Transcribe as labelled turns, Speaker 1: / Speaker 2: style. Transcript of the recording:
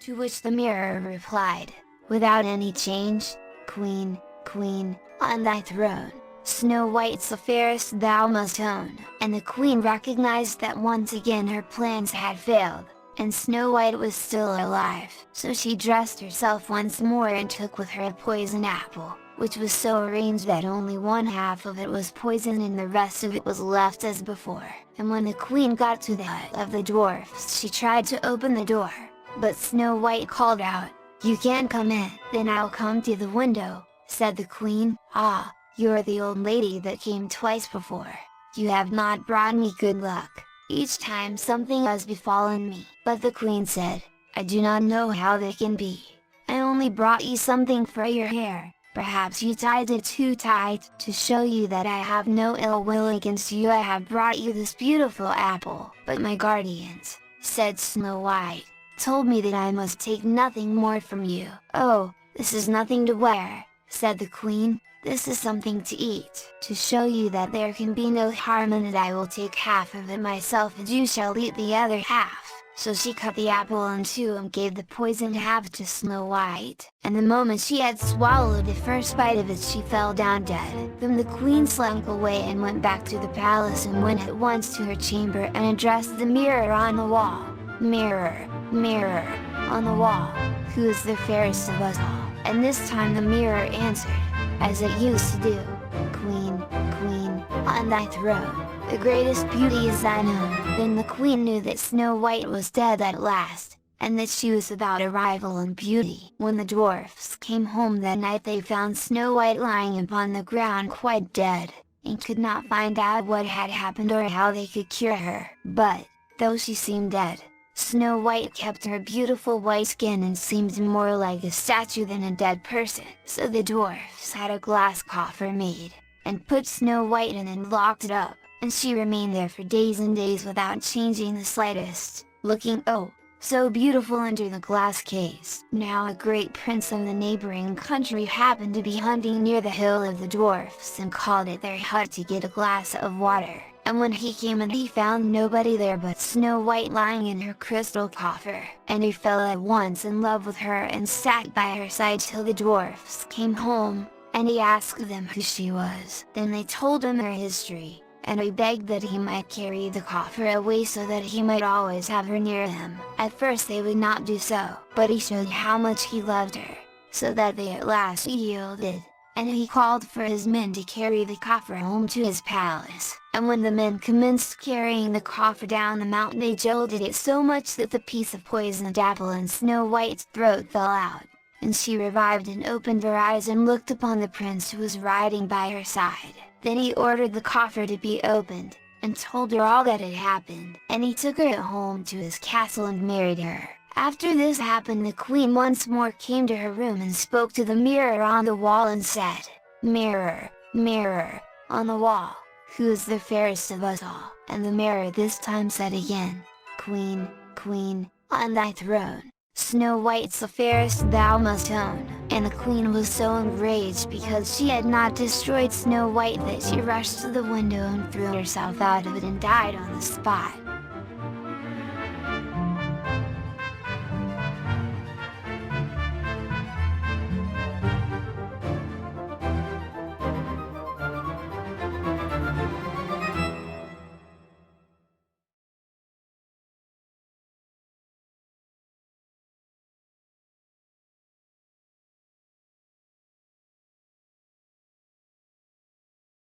Speaker 1: To which the mirror replied, "Without any change, Queen, Queen, on thy throne, Snow White's the fairest thou must own." And the Queen recognized that once again her plans had failed, and Snow White was still alive. So she dressed herself once more and took with her a poison apple, which was so arranged that only one half of it was poisoned and the rest of it was left as before. And when the Queen got to the hut of the dwarfs, she tried to open the door, but Snow White called out, "You can't come in." "Then I'll come to the window," said the Queen. "Ah, you're the old lady that came twice before. You have not brought me good luck. Each time something has befallen me." But the Queen said, "I do not know how that can be. I only brought you something for your hair. Perhaps you tied it too tight. To show you that I have no ill will against you, I have brought you this beautiful apple." "But my guardians," said Snow White, "told me that I must take nothing more from you." "Oh, this is nothing to wear," said the Queen, "this is something to eat. To show you that there can be no harm in it, I will take half of it myself and you shall eat the other half." So she cut the apple in two and gave the poisoned half to Snow White, and the moment she had swallowed the first bite of it she fell down dead. Then the Queen slunk away and went back to the palace and went at once to her chamber and addressed the mirror on the wall. "Mirror, mirror, on the wall, who is the fairest of us all?" And this time the mirror answered, as it used to do, "Queen, Queen, on thy throne, the greatest beauty is thine own." Then the Queen knew that Snow White was dead at last, and that she was without a rival in beauty. When the dwarfs came home that night they found Snow White lying upon the ground quite dead, and could not find out what had happened or how they could cure her. But, though she seemed dead, Snow White kept her beautiful white skin and seemed more like a statue than a dead person. So the dwarfs had a glass coffer made, and put Snow White in and locked it up, and she remained there for days and days without changing the slightest, looking oh, so beautiful under the glass case. Now a great prince of the neighboring country happened to be hunting near the hill of the dwarfs and called at their hut to get a glass of water. And when he came in he found nobody there but Snow White lying in her crystal coffer, and he fell at once in love with her and sat by her side till the dwarfs came home, and he asked them who she was. Then they told him her history, and he begged that he might carry the coffer away so that he might always have her near him. At first they would not do so, but he showed how much he loved her, so that they at last yielded, and he called for his men to carry the coffer home to his palace. And when the men commenced carrying the coffer down the mountain they jolted it so much that the piece of poisoned apple in Snow White's throat fell out, and she revived and opened her eyes and looked upon the prince who was riding by her side. Then he ordered the coffer to be opened, and told her all that had happened, and he took her home to his castle and married her. After this happened the Queen once more came to her room and spoke to the mirror on the wall and said, "Mirror, mirror, on the wall, who is the fairest of us all?" And the mirror this time said again, "Queen, Queen, on thy throne, Snow White's the fairest thou must own." And the Queen was so enraged because she had not destroyed Snow White that she rushed to the window and threw herself out of it and died on the spot.